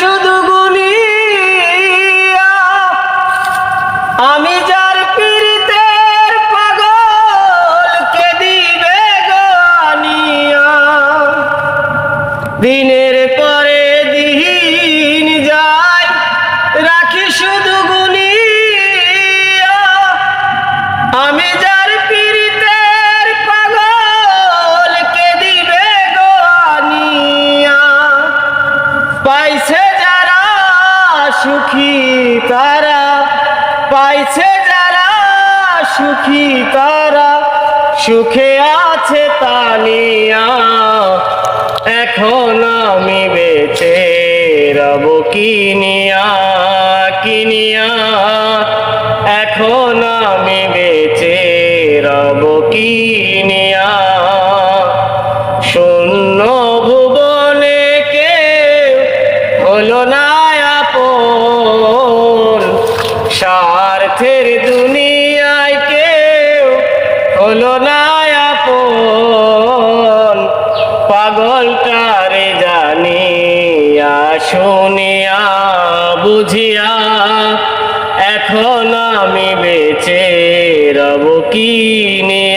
শুধু গুনিয়া আমি যার পীড়িতের পাগলকে দিবে গানিয়া দিনের পরে দিন যায় রাখি শুধু গুনিয়া আমি যার পীড়িতের পাগলকে দিবে গানিয়া পাইছে যারা সুখী তারা পাইছে যারা সুখী তারা সুখে আছে তানিয়া এখন আমি বেঁচে রব কিনিয়া কিনিয়া এখন আমি বেঁচে রব কিনিয়া শূন্য ভুবনে কেউ হলো না আপন স্বার্থের দুনিয়ায় কেউ হলো না আপন পাগলটারে জানিয়া শুনিয়া বুঝিয়া এখন আমি বেঁচে রব কিনিয়া।